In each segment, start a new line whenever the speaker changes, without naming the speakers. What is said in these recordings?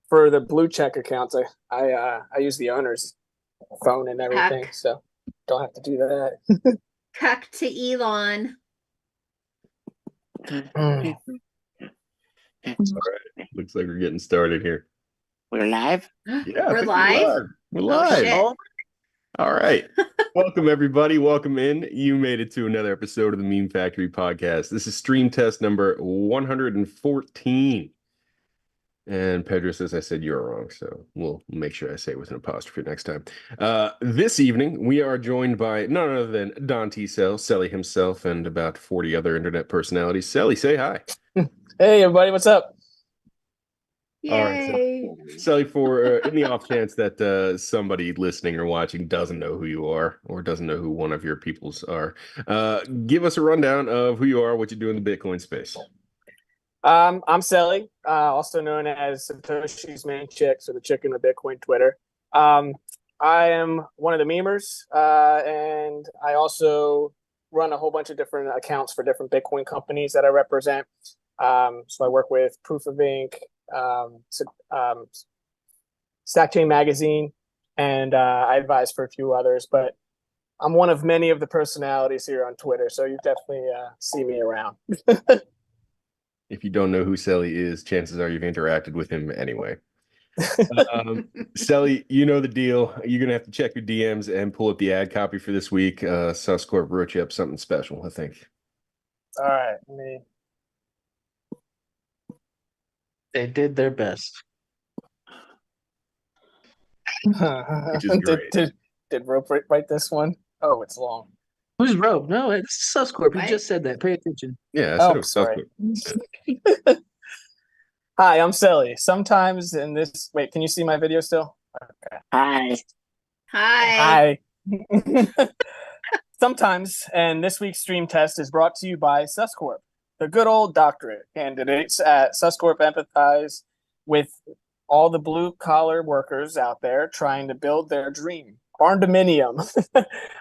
for the blue check accounts, I use the owner's phone and everything,
Heck.
so don't have to do that.
Heck to Elon.
Mm.
All right. Looks like we're getting started here.
We're live?
Yeah, I
We're
think
live?
We're
Oh,
live.
shit.
All right. Welcome, everybody. Welcome in. You made it to another episode of the Meme Factory podcast. This is stream test number 114. And Pedro says I said you're wrong, so we'll make sure I say it with an apostrophe next time. This evening, we are joined by none other than Don Tselly himself, and about 40 other internet personalities. Tselly, say hi.
Hey, everybody, what's up?
All right,
Yay.
Tselly, for in the off chance that somebody listening or watching doesn't know who you are or doesn't know who one of your peoples are, give us a rundown of who you are, what you do in the Bitcoin space.
I'm Tselly, also known as Satoshi's main chick, so the chicken of Bitcoin Twitter. I am one of the memers, and I also run a whole bunch of different accounts for different Bitcoin companies that I represent. So I work with Proof of Ink, Stackchain Magazine, and I advise for a few others, but I'm one of many of the personalities here on Twitter, so you definitely see me around.
If you don't know who Tselly is, chances are you've interacted with him anyway. Tselly, you know the deal. You're going to have to check your DMs and pull up the ad copy for this week. Suscorp wrote you up something special, I think.
All right.
They did their best.
Which is great.
Did Rope write this one? Oh, it's long.
Who's Rogue? No, it's Suscorp. He
Right.
just said that. Pay attention.
Yeah, I said
Oh,
it was
sorry.
Suscorp.
Hi, I'm Tselly. Sometimes in this... Wait, can you see my video still? Okay.
Hi.
Hi.
Hi. Sometimes, and this week's stream test is brought to you by Suscorp. The good old doctorate candidates at Suscorp empathize with all the blue-collar workers out there trying to build their dream, barndominium,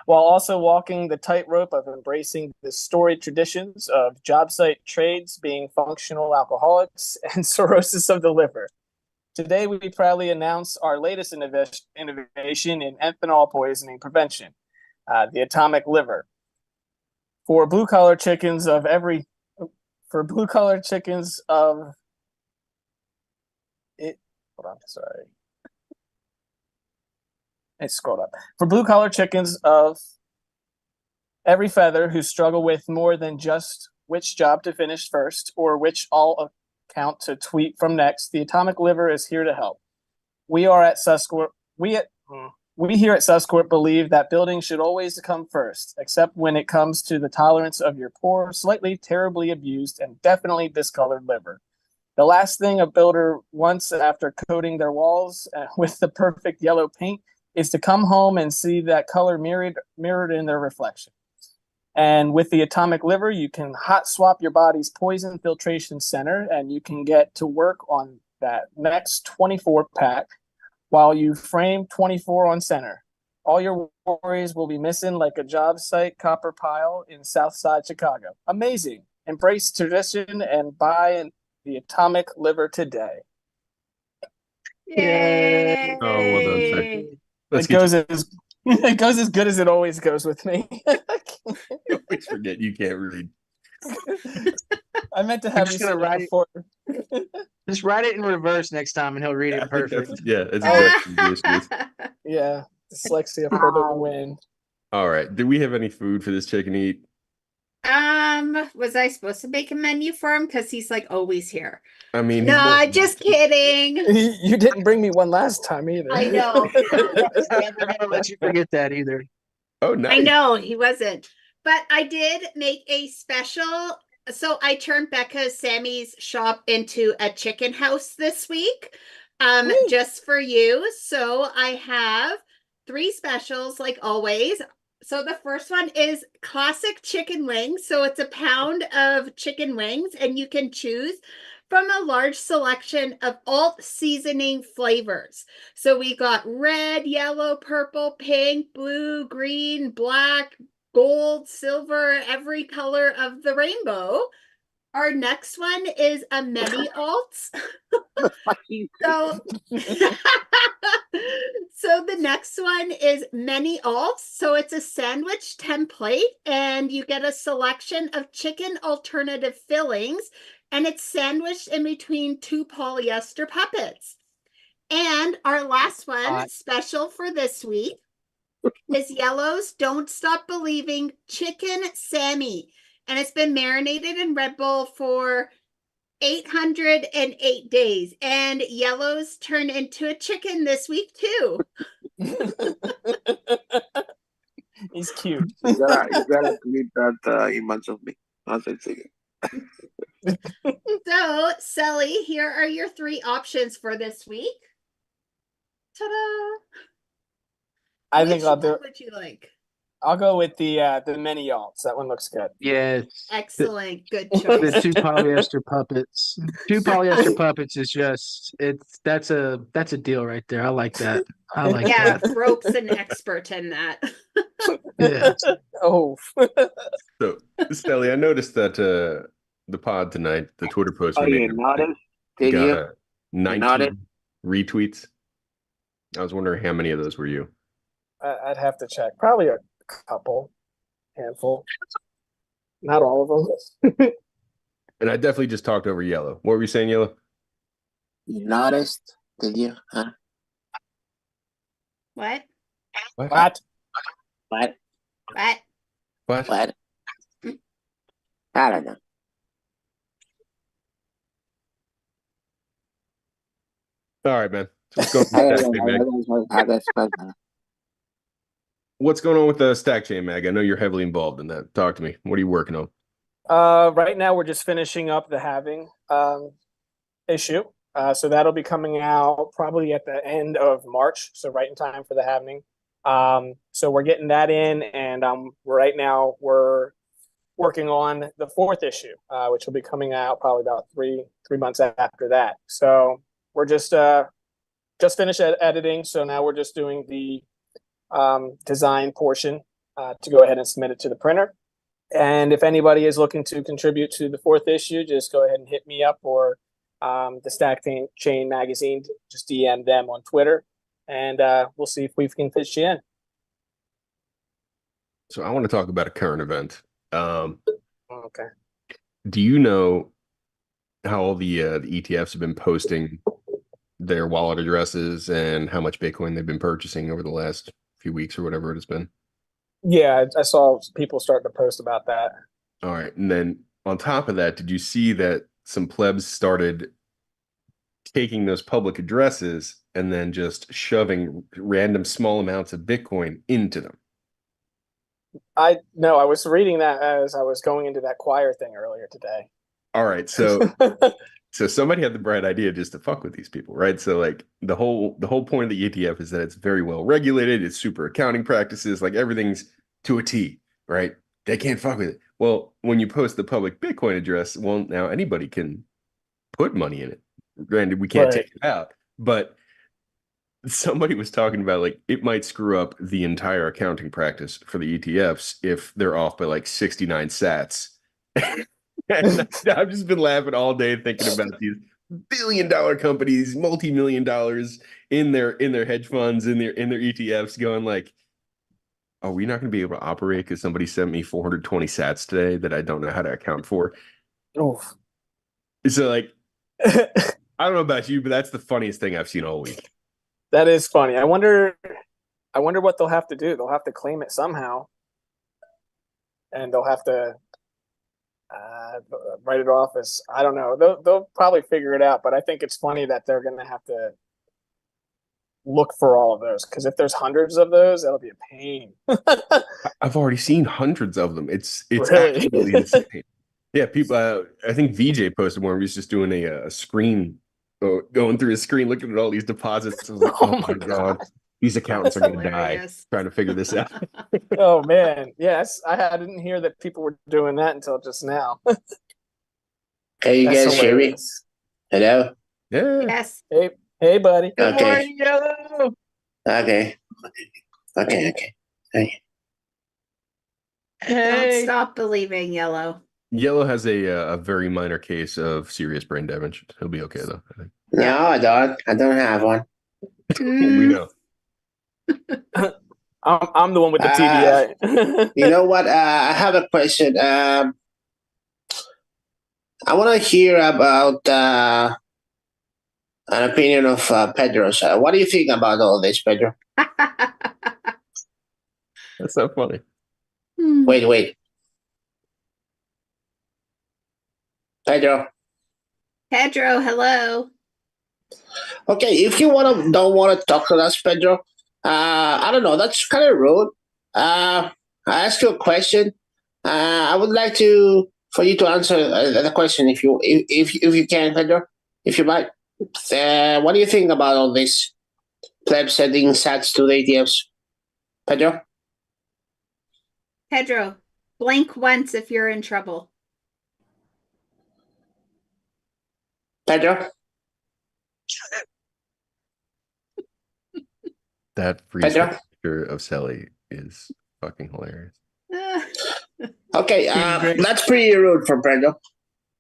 while also walking the tightrope of embracing the storied traditions of job site trades being functional alcoholics and cirrhosis of the liver. Today, we proudly announce our latest innovation in ethanol poisoning prevention, the atomic liver. For blue-collar chickens of it, hold on, sorry. I scrolled up. For blue-collar chickens of every feather who struggle with more than just which job to finish first or which all account to tweet from next, the atomic liver is here to help. We here at Suscorp believe that building should always come first, except when it comes to the tolerance of your poor, slightly terribly abused, and definitely discolored liver. The last thing a builder wants after coating their walls with the perfect yellow paint is to come home and see that color mirrored in their reflection. And with the atomic liver, you can hot swap your body's poison filtration center, and you can get to work on that next 24 pack while you frame 24 on center. All your worries will be missing like a job site copper pile in Southside Chicago. Amazing. Embrace tradition and buy the atomic liver today.
Yay.
Oh, well done, sir.
It goes as good as it always goes with me.
You always forget you can't read.
I meant to have
just
you
gonna write it.
before.
Just write it in reverse next time and he'll read it perfect.
That's exactly the issue.
Yeah, dyslexia for the win.
All right. Do we have any food for this chicken to eat?
Was I supposed to make a menu for him? Because he's like always here.
I mean,
No, just kidding.
You didn't bring me one last time either.
I know.
I'm not gonna let you forget that either.
Oh, nice.
I know he wasn't. But I did make a special. So I turned Becca's Sammy's shop into a chicken house this week. Just for you. So I have 3 specials like always. So the first one is classic chicken wings. So it's a pound of chicken wings and you can choose from a large selection of alt seasoning flavors. So we got red, yellow, purple, pink, blue, green, black, gold, silver, every color of the rainbow our next one is a many alts. So, so the next one is many alts. So it's a sandwich template, and you get a selection of chicken alternative fillings, and it's sandwiched in between two polyester puppets. And our last one, special for this week, is Yellow's Don't Stop Believing Chicken Sammy. And it's been marinated in Red Bull for 808 days. And Yellow's turned into a chicken this week, too.
He's cute.
You gotta delete that image of me. That's it.
So, Tselly, here are your 3 options for this week. Ta-da!
I think I'll do.
What would you like?
I'll go with the many alts. That one looks good.
Yes.
Excellent. Good
The
choice.
2 polyester puppets. 2 polyester puppets is just that's a deal right there. I like that. I like
Yeah,
that.
Rope's an expert in that.
Yeah.
Oh.
So, Tselly, I noticed that the pod tonight, the Twitter post
Oh,
we
you
made,
noticed? Did
got
you?
19 retweets. I was wondering how many of those were you?
I'd have to check. Probably a couple, handful. Not all of them.
And I definitely just talked over Yellow. What were you saying, Yellow?
You noticed? Did you? Huh?
What?
What?
What?
What?
What?
What? I don't know.
All right, man. So what's going on with the stack chain, Mag? I know you're heavily involved in that. Talk to me. What are you working on?
Right now we're just finishing up the halving issue. So that'll be coming out probably at the end of March. So right in time for the halving. So we're getting that in, and right now we're working on the 4th issue, which will be coming out probably about three months after that. So we're just finished editing. So now we're just doing the design portion to go ahead and submit it to the printer. And if anybody is looking to contribute to the 4th issue, just go ahead and hit me up, or the Stackchain magazine. Just DM them on Twitter, and we'll see if we can fit you in.
So I want to talk about a current event.
Okay.
Do you know how all the ETFs have been posting their wallet addresses and how much Bitcoin they've been purchasing over the last few weeks or whatever it has been?
Yeah, I saw people starting to post about that.
All right. And then on top of that, did you see that some plebs started taking those public addresses and then just shoving random small amounts of Bitcoin into them?
I was reading that as I was going into that choir thing earlier today.
All right. So somebody had the bright idea just to fuck with these people, right? So like the whole point of the ETF is that it's very well regulated, it's super accounting practices, like everything's to a T, right? They can't fuck with it. Well, when you post the public Bitcoin address, well, now anybody can put money in it. Granted, we can't take it out, but somebody was talking about like it might screw up the entire accounting practice for the ETFs if they're off by like 69 sats. And I've just been laughing all day thinking about these billion-dollar companies, multi-million dollars in their hedge funds, in their ETFs, going like, are we not going to be able to operate because somebody sent me 420 sats today that I don't know how to account for?
Oof.
So like, I don't know about you, but that's the funniest thing I've seen all week.
That is funny. I wonder what they'll have to do. They'll have to claim it somehow, and they'll have to write it off as, I don't know. They'll probably figure it out, but I think it's funny that they're going to have to look for all of those, because if there's hundreds of those, that'll be a pain.
I've already seen hundreds of them. It's
Really?
absolutely insane. Yeah, people. I think VJ posted one where he was just doing a screen, going through his screen, looking at all these deposits. I was like, oh my god, these accountants are going to die trying to figure this out.
Oh man, yes, I didn't hear that people were doing that until just now.
Can you
That's
guys hear me?
hilarious.
Hello?
Yeah.
Yes.
Hey, buddy.
Good
Okay.
morning, Yellow.
Okay. Hey.
Don't
Hey.
stop believing, Yellow.
Yellow has a very minor case of serious brain damage. He'll be okay though, I think.
No,
Yeah.
I don't. I don't have one.
We
Mm,
know.
I'm the one with the TBI.
You know what? I have a question. I want to hear about an opinion of Pedro's. What do you think about all this, Pedro?
That's so funny.
Wait. Pedro.
Pedro, hello.
Okay, if you don't want to talk to us, Pedro, I don't know. That's kind of rude. I ask you a question. I would like for you to answer the question if you can, Pedro, if you might. What do you think about all this pleb sending sats to the ATMs, Pedro?
Pedro, blink once if you're in trouble.
Pedro,
That freeze
Pedro.
picture of Tselly is fucking hilarious.
Okay,
Greg.
that's pretty rude from Pedro.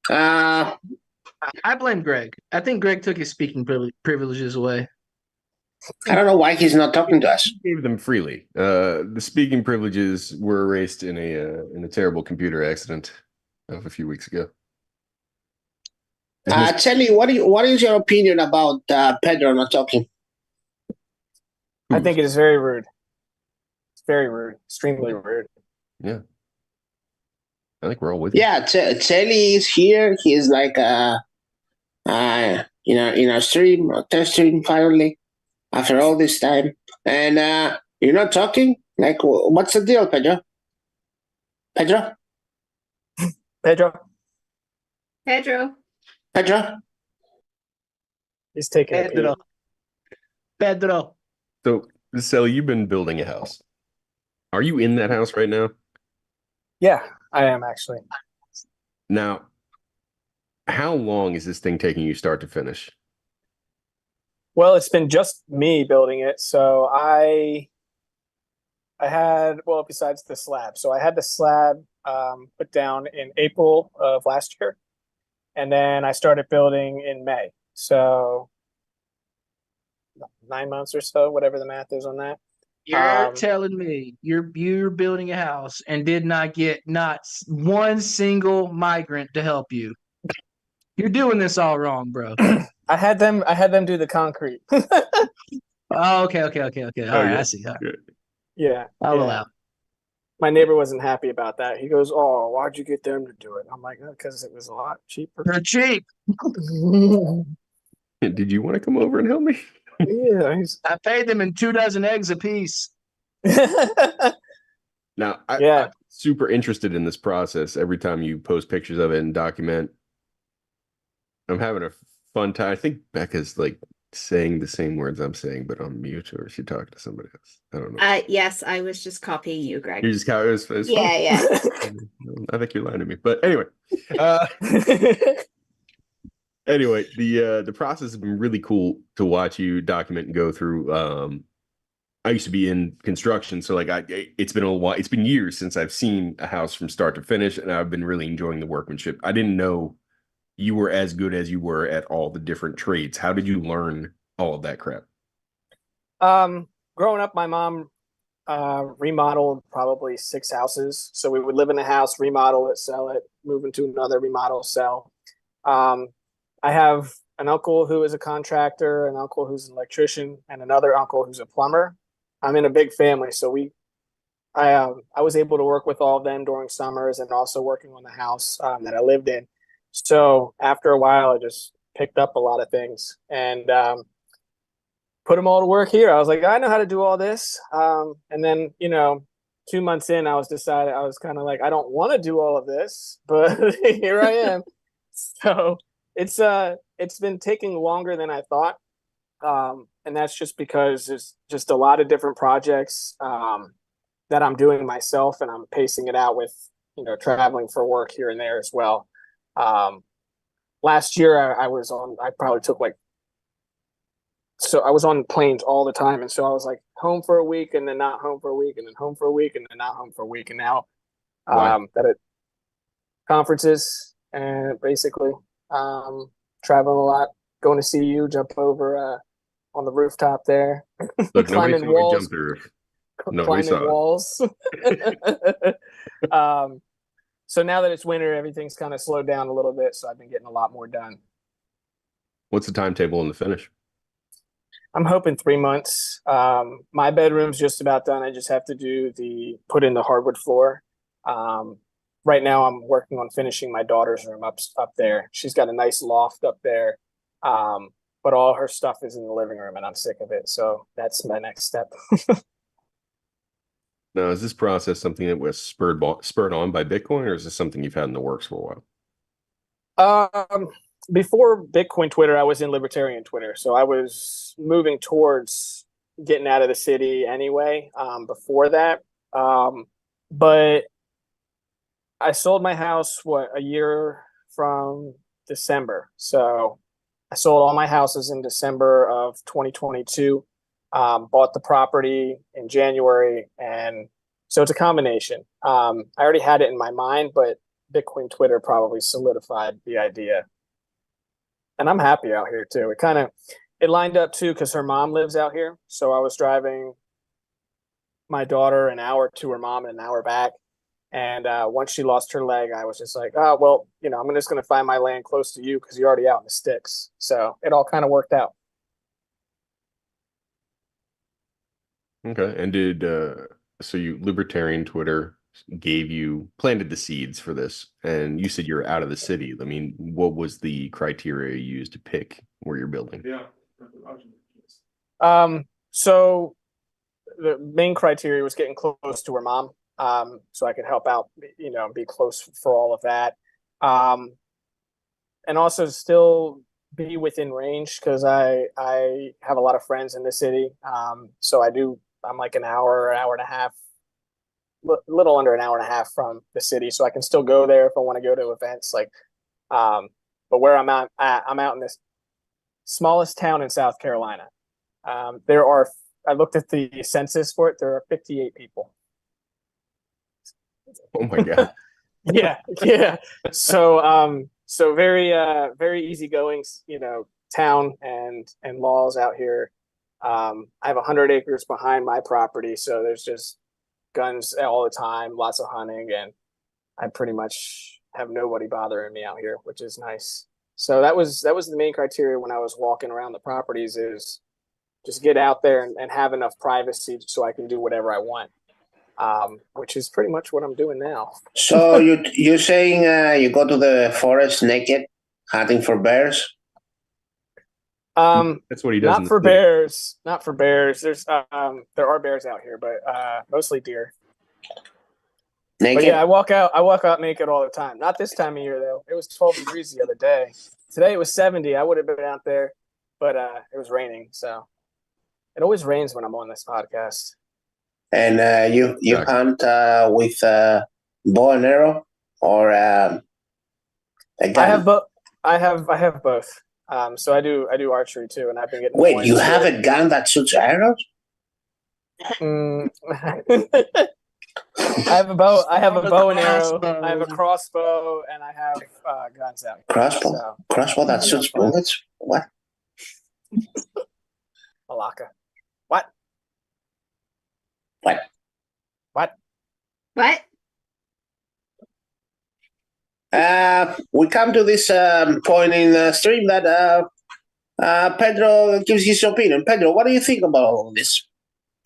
I blame Greg. I think Greg took his speaking privileges away.
I don't know why he's not talking to us.
He gave them freely. The speaking privileges were erased in a terrible computer accident of a few weeks ago.
Tselly, what is your opinion about Pedro not talking?
I think it is very rude. It's very rude. Extremely rude.
Yeah. I think we're all with you.
Yeah, Tselly is here. He is like in our stream, our test stream finally, after all this time. And you're not talking? Like, what's the deal, Pedro? Pedro?
Pedro,
Pedro.
he's taking a
Pedro.
beat.
Pedro.
So, Tselly, you've been building a house. Are you in that house right now?
Yeah, I am actually.
Now, how long is this thing taking you start to finish?
Well, it's been just me building it. So I had, well, besides the slab. So I had the slab put down in April of last year. And then I started building in May. So 9 months or so, whatever the math is on that.
You're telling me you're building a house and did not get one single migrant to help you. You're doing this all wrong, bro.
I had them do the concrete.
Oh, okay. All right,
yeah.
I see. All right.
Yeah.
I'll
yeah.
allow.
My neighbor wasn't happy about that. He goes, "Oh, why'd you get them to do it?" I'm like, "Because it was a lot cheaper."
They're cheap.
Did you want to come over and help me?
Yeah.
I paid them in 24 eggs apiece.
Now,
Yeah.
I'm super interested in this process. Every time you post pictures of it and document, I'm having a fun time. I think Becca's like saying the same words I'm saying, but on mute, or is she talking to somebody else? I don't know.
Yes, I was just copying you, Greg.
You're just it was
Yeah.
I think you're lying to me. But anyway, the process has been really cool to watch you document and go through. I used to be in construction, so like it's been a while. It's been years since I've seen a house from start to finish, and I've been really enjoying the workmanship. I didn't know you were as good as you were at all the different trades. How did you learn all of that crap?
Growing up, my mom remodeled probably 6 houses. So we would live in a house, remodel it, sell it, move into another, remodel, sell. I have an uncle who is a contractor, an uncle who's an electrician, and another uncle who's a plumber. I'm in a big family, so I was able to work with all of them during summers and also working on the house that I lived in. So after a while, I just picked up a lot of things and put them all to work here. I was like, I know how to do all this. And then, 2 months in, I was kind of like, I don't want to do all of this, but here I am. So it's been taking longer than I thought. And that's just because there's just a lot of different projects that I'm doing myself, and I'm pacing it out with, traveling for work here and there as well. Last year I was on planes all the time. And so I was like home for a week and then not home for a week and then home for a week and then not home for a week. And now conferences and basically traveling a lot, going to see you, jump over on the rooftop there,
Look, nobody
climbing
saw me
walls,
jump the roof. Nobody
climbing
saw it.
walls. So now that it's winter, everything's kind of slowed down a little bit. So I've been getting a lot more done.
What's the timetable in the finish?
I'm hoping 3 months. My bedroom's just about done. I just have to put in the hardwood floor. Right now I'm working on finishing my daughter's room up there. She's got a nice loft up there. But all her stuff is in the living room and I'm sick of it. So that's my next step.
Now, is this process something that was spurred on by Bitcoin, or is this something you've had in the works for a while?
Before Bitcoin Twitter, I was in libertarian Twitter. So I was moving towards getting out of the city anyway, before that. But I sold my house, a year from December. So I sold all my houses in December of 2022, bought the property in January. And so it's a combination. I already had it in my mind, but Bitcoin Twitter probably solidified the idea. And I'm happy out here too. It lined up too because her mom lives out here. So I was driving my daughter an hour to her mom and an hour back. And once she lost her leg, I was just like, oh, well, I'm just going to find my land close to you because you're already out in the sticks. So it all kind of worked out.
Okay. And so libertarian Twitter planted the seeds for this, and you said you're out of the city. I mean, what was the criteria you used to pick where you're building?
Yeah. So the main criteria was getting close to her mom. So I could help out, be close for all of that. And also still be within range because I have a lot of friends in the city. So I'm like an hour and a half, little under an hour and a half from the city. So I can still go there if I want to go to events but where I'm out in this smallest town in South Carolina. I looked at the census for it. There are 58 people.
Oh my God.
Yeah. So very easygoing, town and laws out here. I have 100 acres behind my property, so there's just guns all the time, lots of hunting, and I pretty much have nobody bothering me out here, which is nice. So that was the main criteria when I was walking around the properties is just get out there and have enough privacy so I can do whatever I want. Which is pretty much what I'm doing now.
So you're saying you go to the forest naked, hunting for bears?
That's what he does.
Not for bears. Not for bears. There are bears out here, but mostly deer.
Naked?
But yeah, I walk out naked all the time. Not this time of year though. It was 12 degrees the other day. Today it was 70. I would have been out there, but it was raining. So it always rains when I'm on this podcast.
And you hunt with bow and arrow or a gun?
I have both. So I do archery too, and I've been getting.
Wait, you have a gun that shoots arrows?
I have a bow. I have a bow and arrow. I have a crossbow, and I have guns out.
Crossbow. So. Crossbow that shoots bullets. What?
Malacca. What?
What?
What?
We come to this point in the stream that Pedro gives his opinion. Pedro, what do you think about all of this?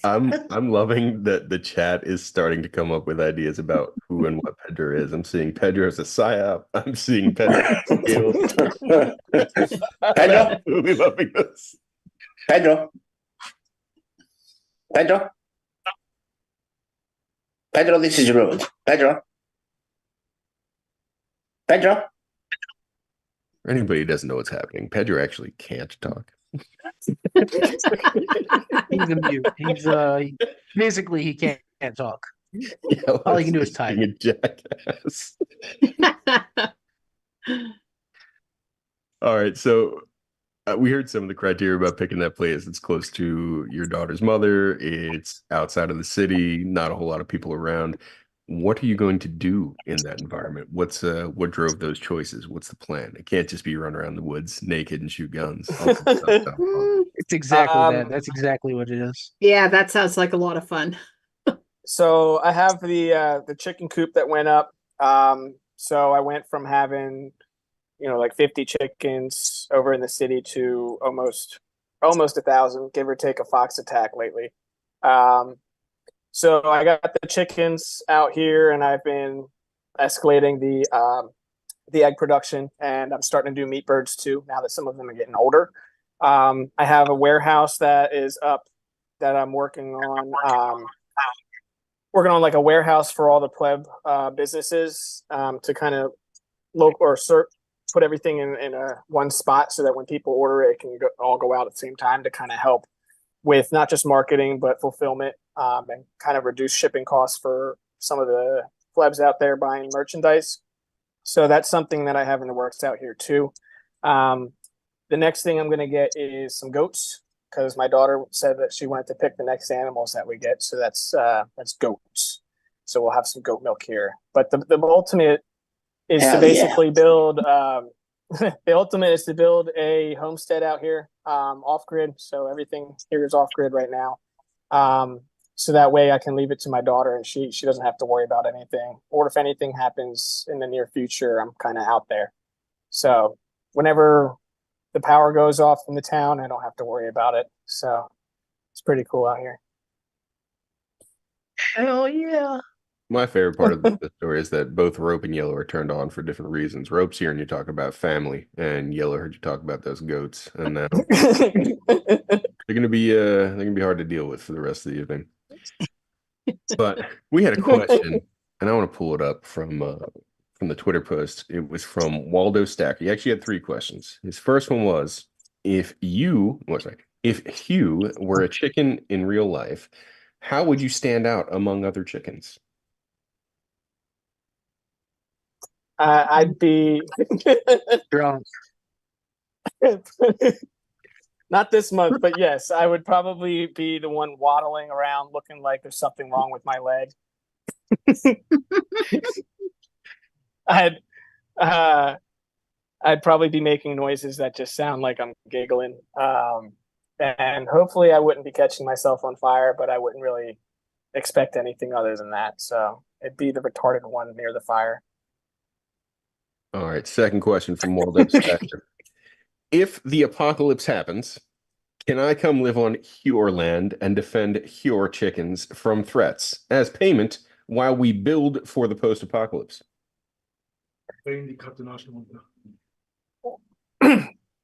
I'm loving that the chat is starting to come up with ideas about who and what Pedro is. I'm seeing Pedro as a psyop. I'm seeing Pedro as skills.
Pedro?
I'm absolutely loving this.
Pedro? Pedro, this is rude. Pedro?
For anybody who doesn't know what's happening, Pedro actually can't talk.
He's a mute. He's physically he can't talk.
Yeah,
all he can do is type.
A jackass. All right, so we heard some of the criteria about picking that place. It's close to your daughter's mother. It's outside of the city. Not a whole lot of people around. what are you going to do in that environment? What drove those choices? What's the plan? It can't just be run around the woods naked and shoot guns.
It's exactly that.
Um,
That's exactly what it is.
Yeah, that sounds like a lot of fun.
So I have the chicken coop that went up. So I went from having, like 50 chickens over in the city to almost 1,000, give or take a fox attack lately. Um, so I got the chickens out here, and I've been escalating the egg production, and I'm starting to do meat birds too now that some of them are getting older. I have a warehouse that is up that I'm working on like a warehouse for all the pleb businesses to kind of local or put everything in a one spot so that when people order it, it can all go out at the same time to kind of help with not just marketing but fulfillment and kind of reduce shipping costs for some of the plebs out there buying merchandise. So that's something that I have in the works out here too. The next thing I'm going to get is some goats because my daughter said that she wanted to pick the next animals that we get. So that's goats. So we'll have some goat milk here. But the ultimate is
Hell
to basically build. The ultimate is to build a homestead out here, off grid. So everything here is off grid right now. So that way I can leave it to my daughter and she doesn't have to worry about anything. Or if anything happens in the near future, I'm kind of out there. So whenever the power goes off in the town, I don't have to worry about it. So it's pretty cool out here.
Hell yeah.
My favorite part of the story is that both Rope and Yellow are turned on for different reasons. Rope's here and you talk about family, and Yellow heard you talk about those goats, and now they're gonna be hard to deal with for the rest of the evening. But we had a question, and I want to pull it up from the Twitter post. It was from Waldo Stacker. He actually had 3 questions. His first one was, if Hugh were a chicken in real life, how would you stand out among other chickens?
I'd be
Drunk.
not this month, but yes, I would probably be the one waddling around looking like there's something wrong with my leg. I'd I'd probably be making noises that just sound like I'm giggling. And hopefully I wouldn't be catching myself on fire, but I wouldn't really expect anything other than that. So it'd be the retarded one near the fire.
All right, second question from Waldo Stacker. If the apocalypse happens, can I come live on Hjor land and defend Hjor chickens from threats as payment while we build for the post-apocalypse?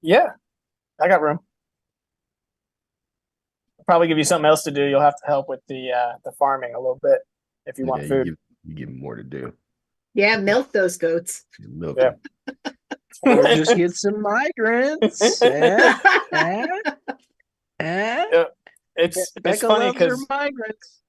Yeah, I got room. I'll probably give you something else to do. You'll have to help with the farming a little bit if you want
Yeah,
food.
you give them more to do.
Yeah, milk those goats.
Milk
Yeah.
Or just get some migrants.
It's
Becca
funny
loves her
because
migrants.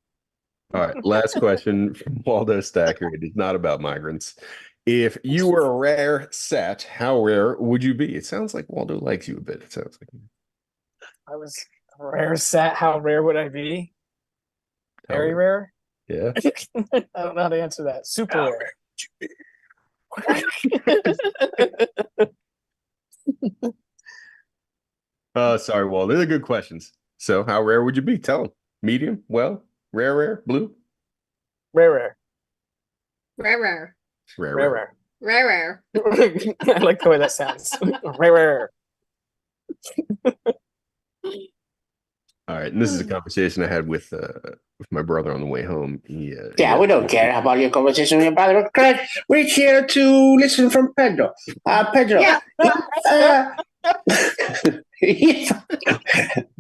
All right, last question from Waldo Stacker. It is not about migrants. If you were a rare set, how rare would you be? It sounds like Waldo likes you a bit. It sounds like
I was a rare set. How rare would I be?
How
Very rare.
Yeah.
I don't know how to answer that. Super rare.
Sorry, Waldo. They're good questions. So, how rare would you be? Tell them. Medium, well, rare, blue,
Rare.
Rare.
Rare.
Rare.
I like the way that sounds. Rare.
All right, and this is a conversation I had with my brother on the way home.
Yeah, we don't care about your conversation with your brother. Correct. We're here to listen from Pedro. Pedro.
Yeah.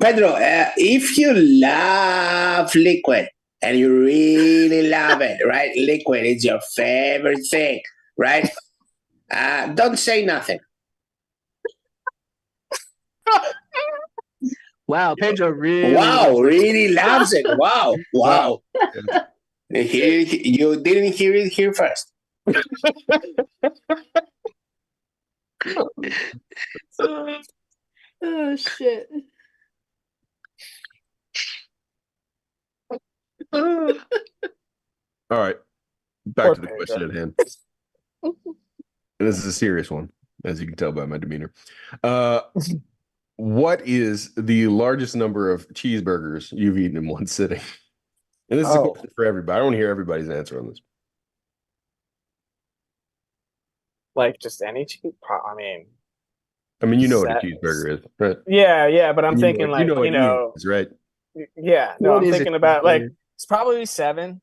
Pedro, if you love liquid and you really love it, right? Liquid is your favorite thing, right? Don't say nothing.
Wow, Pedro really
really loves it. Wow. You didn't hear it here first.
Oh shit.
All right. Back
Poor
to the
Pedro.
question at hand. And this is a serious one, as you can tell by my demeanor. What is the largest number of cheeseburgers you've eaten in one sitting? And this is a
Oh.
question for everybody. I want to hear everybody's answer on this.
Like just any cheese.
I mean, you know what a
Set-
cheeseburger is, right?
Yeah, but I'm
You
thinking
know,
like,
what it is, right?
yeah, no,
What
I'm
is
thinking
it?
about like, it's probably 7.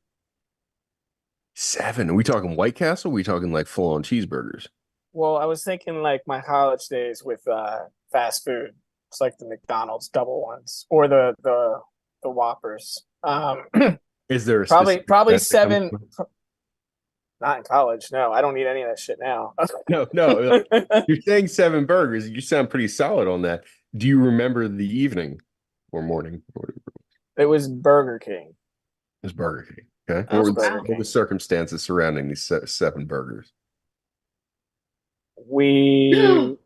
7. Are we talking White Castle? Are we talking like full-on cheeseburgers?
Well, I was thinking like my college days with fast food. It's like the McDonald's double ones or the Whoppers.
Is there a
Probably
specific set that
7.
comes
Not in college. No, I don't eat any of that shit now.
No. You're saying 7 burgers. You sound pretty solid on that. Do you remember the evening or morning or whatever?
It was Burger King.
It was Burger King. Okay.
Oh,
what
wow.
were the circumstances surrounding these 7 burgers?
We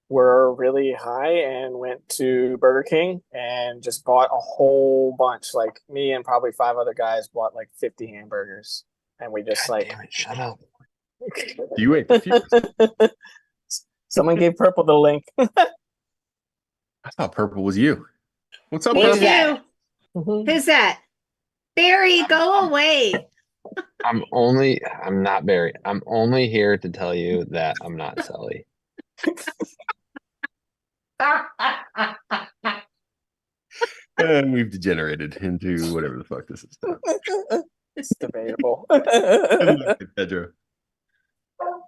were really high and went to Burger King and just bought a whole bunch. Like me and probably 5 other guys bought like 50 hamburgers, and we just
Shut up.
You ate the few.
Someone gave Purple the link.
I thought Purple was you. What's up,
Me
Purple?
too. Who's that? Barry, go away.
I'm not Barry. I'm only here to tell you that I'm not Tselly.
And we've degenerated into whatever the fuck this is now.
It's debatable.
Pedro.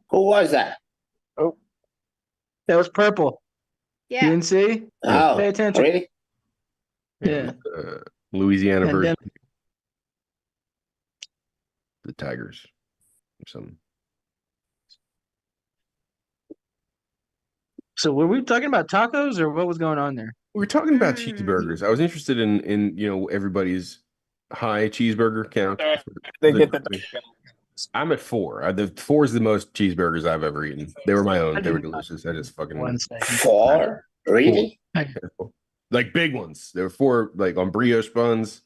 Who was that?
That was purple. You
Yeah.
didn't see?
Oh,
Pay attention.
really?
Yeah.
Louisiana version.
Pandemic.
The Tigers. Or something.
So were we talking about tacos or what was going on there?
We were talking about
Mm.
cheeseburgers. I was interested in everybody's high cheeseburger count.
They get the.
I'm at 4. The 4 is the most cheeseburgers I've ever eaten. They were my own. They were delicious. I just fucking
1 second.
4? Really?
like big ones. There were 4 like on brioche buns.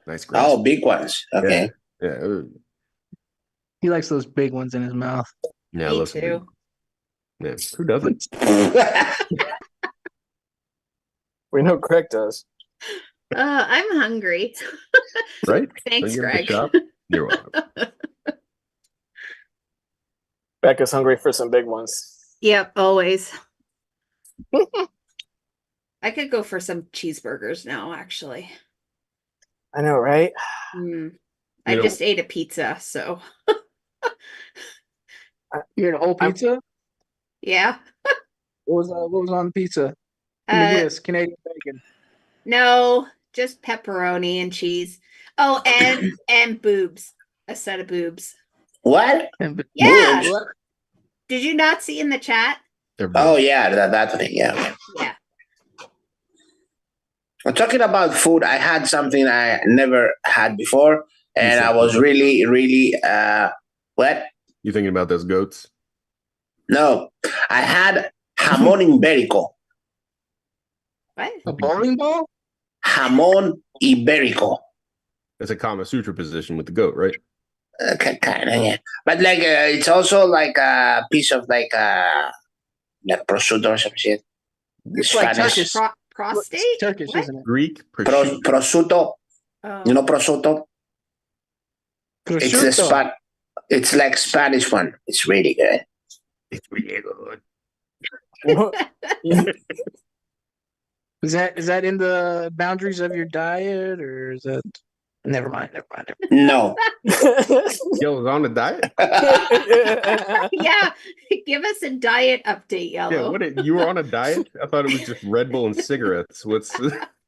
Nice.
Oh, big ones. Okay.
Yeah.
He likes those big ones in his mouth.
Yeah. I
Me
love some big
too.
ones. Yeah. Who doesn't?
We know Craig does.
I'm hungry.
Right?
Thanks,
Don't you have
Greg.
to shop? You're welcome.
Becca's hungry for some big ones.
Yep, always. I could go for some cheeseburgers now, actually.
I know, right?
I
know-
just ate a pizza, so
You had a whole pizza?
yeah.
What was on the pizza? Give me a
Uh,
guess. Canadian bacon.
no, just pepperoni and cheese. Oh, and boobs. A set of boobs.
What?
Yeah.
Boobs?
Did you not see in the chat?
Oh, yeah, that thing. Yeah.
Yeah.
I'm talking about food. I had something I never had before, and
said
I was
what?
really, really, what?
You thinking about those goats?
No, I had jamón ibérico.
What?
A bowling ball?
Jamón ibérico.
That's a Kama Sutra position with the goat, right?
Kind of, yeah. But like, it's also like a piece of like prosciutto or some shit.
It's like
Spanish.
Turkish.
Prostate?
It's Turkish,
What?
isn't it?
Greek prosciutto.
Prosciutto.
Oh.
You know prosciutto? It's the
Prosciutto.
It's like Spanish one. It's really good.
It's really good.
Is that in the boundaries of your diet, or is that? Never mind.
No.
Yellow's on a diet?
Yeah. Give us a diet update,
Yeah,
Yellow.
you were on a diet? I thought it was just Red Bull and cigarettes. What's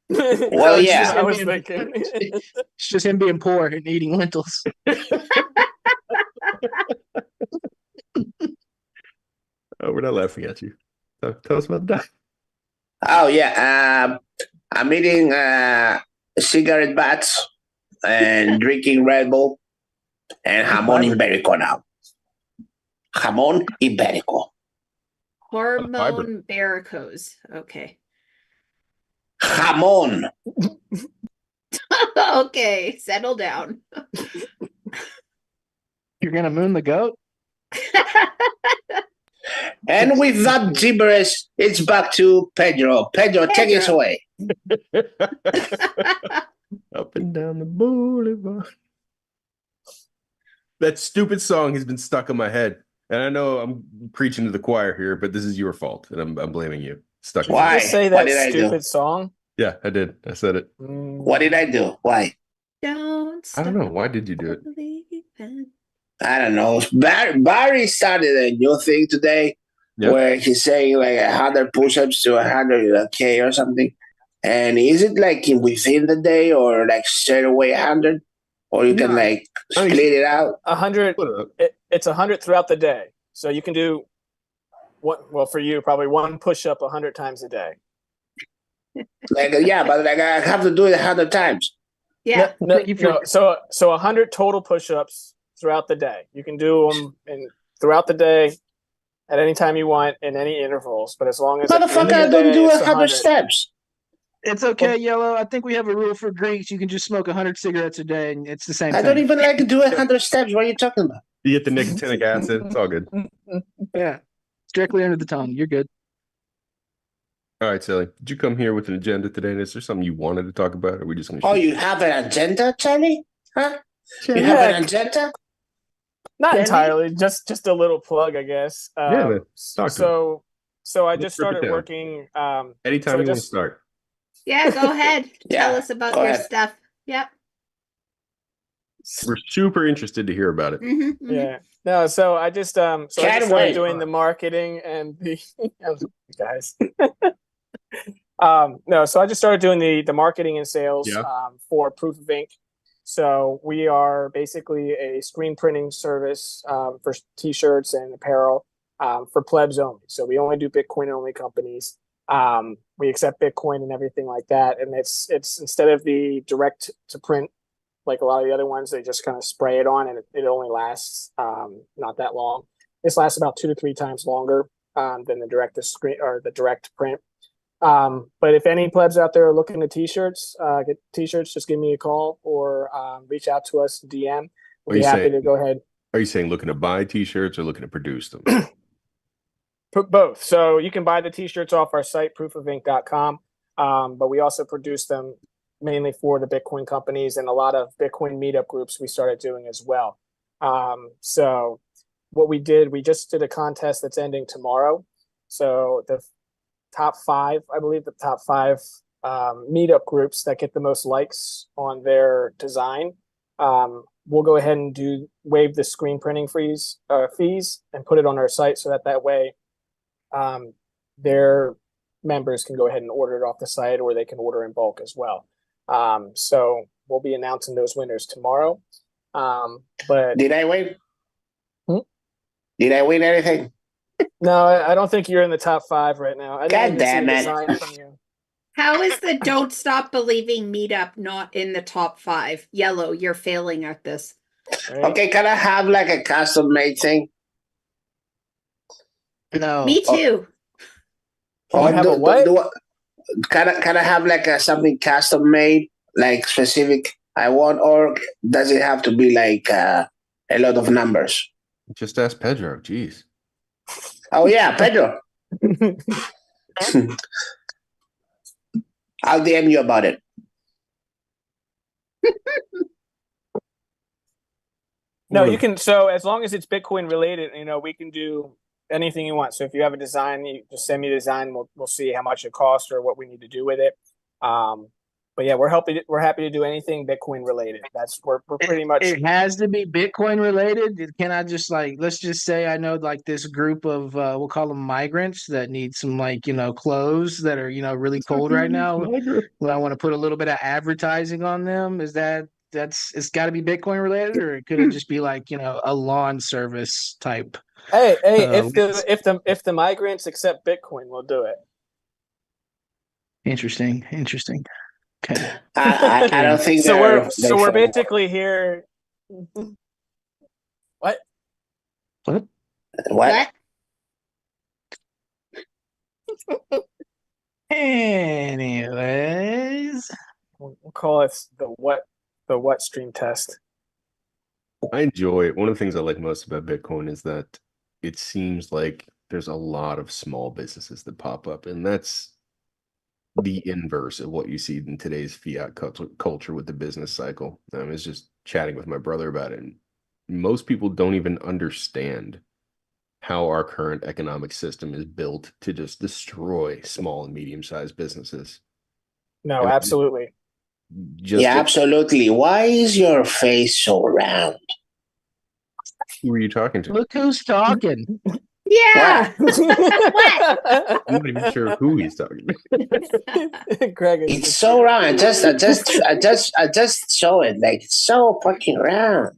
Well, yeah.
I was thinking.
It's just him being poor and eating lentils.
Oh, we're not laughing at you. Tell us about the diet.
Oh yeah. I'm eating cigarette butts and drinking Red Bull and jamón ibérico now. Jamón ibérico.
Hormone varicose. Okay.
Jamón.
Okay, settle down.
You're gonna moon the goat?
And with that gibberish, it's back to Pedro. Pedro, take us
Pedro.
away.
Up and down the boulevard. That stupid song has been stuck in my head. And I know I'm preaching to the choir here, but this is your fault. And I'm blaming you. Stuck in my
Why?
head.
Just say
What
that
did I do?
stupid song.
Yeah, I did. I said it.
What did I do? Why?
Don't
I don't
stop
know. Why did you do it?
believing.
I don't know. Barry started a new thing today
Yep.
where he's saying like 100 push-ups to 100K or something. And is it like within the day or like straight away 100? Or you can
No.
like split it out?
100. It's 100 throughout the day. So you can do what? Well, for you, probably one push-up 100 times a day.
Like yeah, but like I have to do it 100 times.
Yeah.
No. So 100 total push-ups throughout the day. You can do them throughout the day at any time you want in any intervals, but as long as at the end
Motherfucker,
of
I
the
don't
day,
do
it's
100 steps.
It's okay, Yellow. I think we have a rule for Greeks. You can just smoke 100 cigarettes a day, and it's the same
I
thing.
don't even like to do 100 steps. What are you talking about?
You get the nicotinic acid. It's all good.
Yeah, strictly under the tongue. You're good.
All right, Sally. Did you come here with an agenda today? Is there something you wanted to talk about? Or are we just going to
Oh, you have an agenda, Tselly? Huh? You have
Yeah,
an agenda?
not
Can you?
entirely. Just a little plug, I guess.
Yeah, man. Talk to
So I
Let's
just
rip it
started
down.
working.
Anytime
so
you want to
just-
start.
Yeah, go ahead.
Yeah,
Tell us about
go
your
ahead.
stuff. Yep.
We're super interested to hear about it.
Mm-hmm,
Yeah. No, so I just so I
Can't
just started
wait.
doing the marketing and the guys. No, so I just started doing the marketing and sales
Yeah.
for Proof of Ink. So we are basically a screen printing service for t-shirts and apparel for plebs only. So we only do Bitcoin only companies. We accept Bitcoin and everything like that. And it's instead of the direct to print like a lot of the other ones, they just kind of spray it on and it only lasts not that long. This lasts about 2 to 3 times longer than the direct to screen or the direct to print. But if any plebs out there are looking at t-shirts, get t-shirts, just give me a call or reach out to us, DM. We'll be happy to go ahead.
Are you saying looking to buy t-shirts or looking to produce them?
Both. So you can buy the t-shirts off our site, proofofink.com. But we also produce them mainly for the Bitcoin companies and a lot of Bitcoin meetup groups we started doing as well. So what we just did a contest that's ending tomorrow. So the top 5 meetup groups that get the most likes on their design, we'll go ahead and waive the screen printing fees and put it on our site so that way their members can go ahead and order it off the site, or they can order in bulk as well. So we'll be announcing those winners tomorrow. But
Did I win? Did I win anything?
no, I don't think you're in the top 5 right now. I didn't
God
even see a
damn it.
design from you.
How is the Don't Stop Believing meetup not in the top 5? Yellow, you're failing at this.
Right?
Okay, can I have like a custom made thing?
No.
Me too.
Can you have a what?
Can I have like something custom made, like specific I want, or does it have to be like a lot of numbers?
Just ask Pedro. Jeez.
Oh yeah, Pedro. I'll DM you about it.
No, you can. So as long as it's Bitcoin related, we can do anything you want. So if you have a design, you just send me the design. We'll see how much it costs or what we need to do with it. But yeah, we're happy to do anything Bitcoin related. We're pretty much.
It has to be Bitcoin related. Can I just let's just say I know like this group of we'll call them migrants that need some clothes that are really cold right now. Well, I want to put a little bit of advertising on them. Is it's got to be Bitcoin related, or could it just be like a lawn service type?
Hey, if the migrants accept Bitcoin, we'll do it.
Interesting. Okay.
I don't think
So
they're
we're basically here. What?
What?
Anyways,
We'll call it the what stream test.
I enjoy it. One of the things I like most about Bitcoin is that it seems like there's a lot of small businesses that pop up, and that's the inverse of what you see in today's fiat culture with the business cycle. I was just chatting with my brother about it, and most people don't even understand how our current economic system is built to just destroy small and medium-sized businesses.
No,
I mean,
absolutely.
Yeah, absolutely. Why is your face so round?
Who are you talking to?
Look who's talking.
Yeah.
I'm not even sure who he's talking to.
Greg,
It's so round. I just show it. Like, it's so fucking round.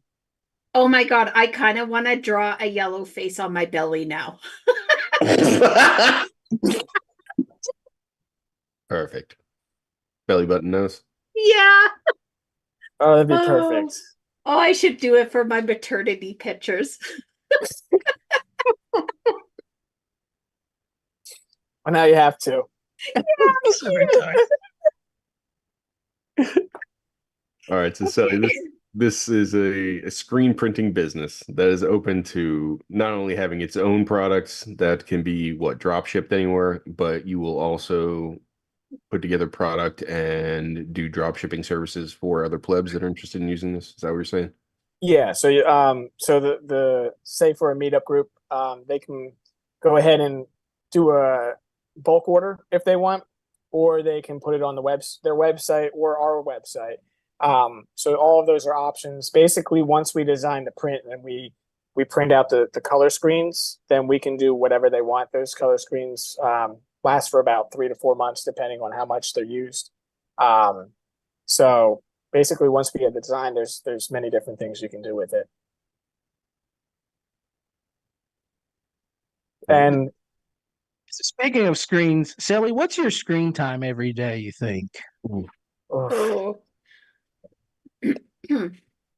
Oh my God, I kind of want to draw a yellow face on my belly now.
Perfect. Belly button nose.
Yeah.
Oh, that'd be perfect.
Oh, I should do it for my maternity pictures.
Well, now you have to.
All right, so Sally, this is a screen printing business that is open to not only having its own products that can be drop shipped anywhere, but you will also put together product and do drop shipping services for other plebs that are interested in using this. Is that what you're saying?
Yeah. So so the say for a meetup group, they can go ahead and do a bulk order if they want, or they can put it on their website or our website. So all of those are options. Basically, once we design the print and we print out the color screens, then we can do whatever they want. Those color screens last for about 3 to 4 months, depending on how much they're used. So basically, once we have the design, there's many different things you can do with it. And
speaking of screens, Sally, what's your screen time every day, you think?
Oh.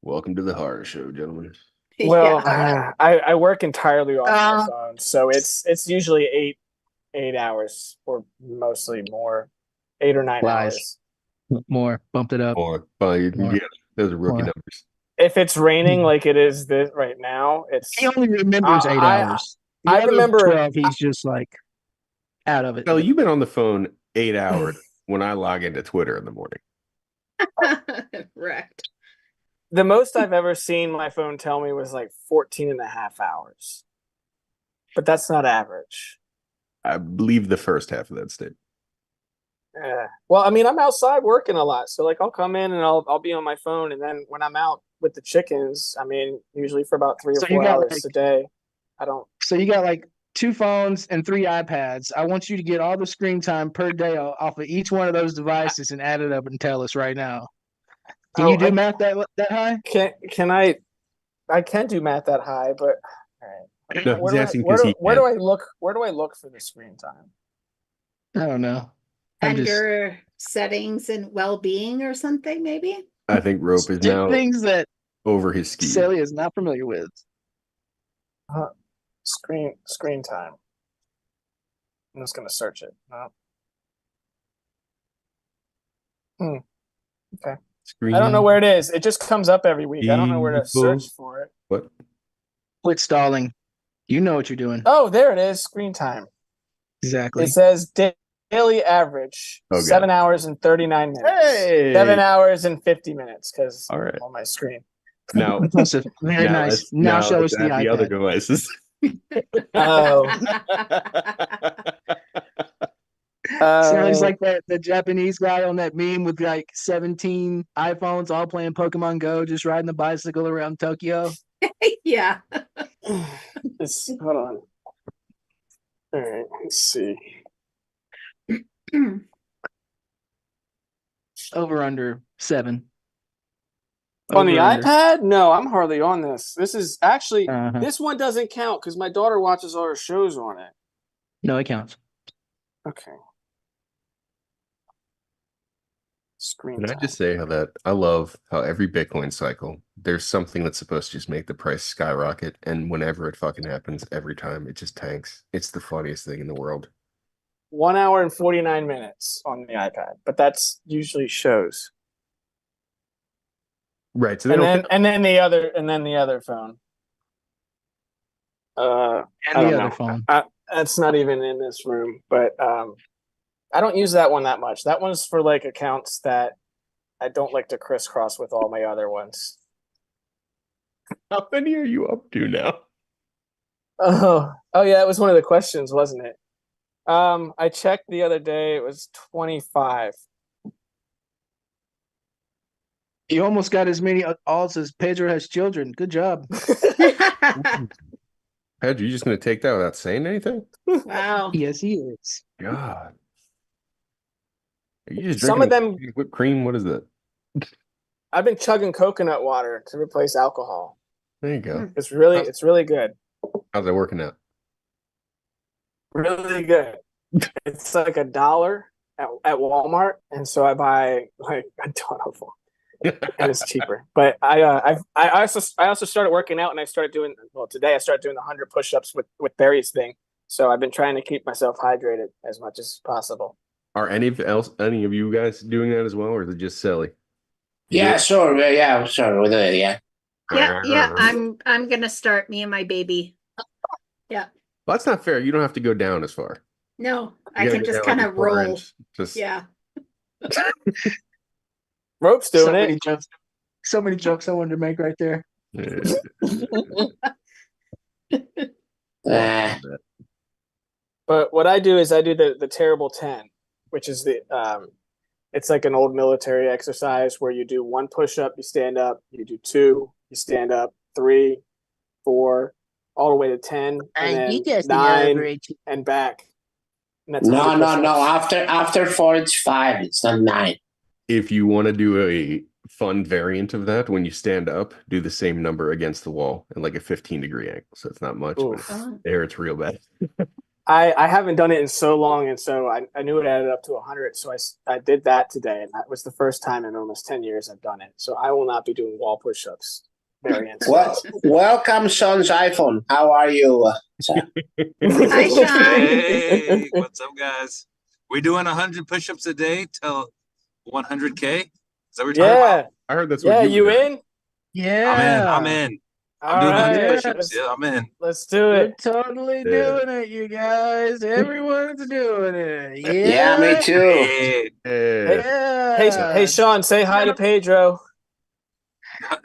Welcome to the horror show, gentlemen.
Well,
Yeah.
I work entirely off my phone, so it's usually 8 hours, or mostly more, 8 or 9
Lies.
hours.
More. Bumped it up.
More.
More.
Yeah, those are rookie
More.
numbers.
If it's raining like it is this right now, it's
He only remembers 8 hours. The
I
other
remember
12, he's just like out of it.
Well, you've been on the phone 8 hours when I log into Twitter in the morning.
Wrecked.
the most I've ever seen my phone tell me was like 14 and a half hours. But that's not average.
I believe the first half of that statement.
Well, I mean, I'm outside working a lot, so like I'll come in and I'll be on my phone, and then when I'm out with the chickens, I mean, usually for about 3 or 4 hours a day. I don't.
So you got like 2 phones and 3 iPads. I want you to get all the screen time per day off of each one of those devices and add it up and tell us right now. Can you do math that high?
Can I? I can do math that high, but all right.
No, he's asking because
where do I look? Where do I look for the screen time?
I don't know.
Under settings and well-being or something, maybe?
I think Rope is now
things that
over his ski.
Tselly is not familiar with.
Screen time. I'm just gonna search it. Okay. I don't know where it is. It just comes up every week. I don't know where to search for it.
What?
Quit stalling. You know what you're doing.
Oh, there it is. Screen time.
Exactly.
It says daily average 7 hours and 39 minutes.
Hey!
7 hours and 50 minutes because
All right.
on my screen.
Now,
very nice. Now show us the iPad.
other devices.
Oh.
Sounds like the Japanese guy on that meme with like 17 iPhones all playing Pokemon Go, just riding the bicycle around Tokyo.
Yeah.
Hold on. All right, let's see.
Over under 7.
On the
Over, under.
iPad? No, I'm hardly on this. This is actually
Uh-huh.
this one doesn't count because my daughter watches all her shows on it.
No, it counts.
Okay. Screen
Can I
time.
just say I love how every Bitcoin cycle, there's something that's supposed to just make the price skyrocket, and whenever it fucking happens, every time it just tanks. It's the funniest thing in the world.
1 hour and 49 minutes on the iPad, but that's usually shows.
Right. So they don't count.
and then the other phone. I
And
don't
the other
know.
phone.
That's not even in this room, but I don't use that one that much. That one's for like accounts that I don't like to crisscross with all my other ones.
How many are you up to now?
Oh yeah, it was one of the questions, wasn't it? I checked the other day. It was 25.
You almost got as many alts as Pedro has children. Good job.
Pedro, you just going to take that without saying anything?
Wow.
Yes, he is.
God. Are you just
Some of
drinking
them,
whipped cream? What is that?
I've been chugging coconut water to replace alcohol.
There you go.
It's really good.
How's that working out?
Really good. It's like $1 at Walmart, and so I buy like a ton of them. And it's cheaper. But I also started working out, and I started doing today I started doing the 100 push-ups with Barry's thing. So I've been trying to keep myself hydrated as much as possible.
Are any of you guys doing that as well, or is it just Tselly?
Yeah, sure. Yeah, sure. We'll do it. Yeah.
Yeah. I'm gonna start, me and my baby. Yeah.
Well, that's not fair. You don't have to go down as far.
No, I
You gotta
can
go
just
down
kind
like
of
a quarter
roll.
inch. Just
Yeah.
Rope's doing it.
So many jokes I wanted to make right there.
Uh,
But what I do is I do the terrible 10, which is it's like an old military exercise where you do 1 push-up, you stand up, you do 2, you stand up, 3, 4, all the way to 10, and then 9 and back. And that's
no.
100 push-ups.
After 4, it's 5. It's not 9.
If you want to do a fun variant of that, when you stand up, do the same number against the wall at like a 15-degree angle. So it's not much,
Oof.
but there it's real bad.
I haven't done it in so long, and so I knew it added up to 100. So I did that today, and that was the first time in almost 10 years I've done it. So I will not be doing wall push-ups variants.
Well, welcome, Sean's iPhone. How are you?
Hi, Sean.
Hey, what's up, guys? We're doing 100 push-ups a day till 100K. Is that what we're talking about?
I heard that's
Yeah,
what
you
were doing.
in?
Yeah.
I'm in. I'm
All
doing 100
right.
push-ups. Yeah, I'm in.
Let's do
We're
it.
totally doing it, you guys. Everyone's doing it.
Yeah, me too.
Hey,
Yeah.
Hey, Sean, say hi to Pedro.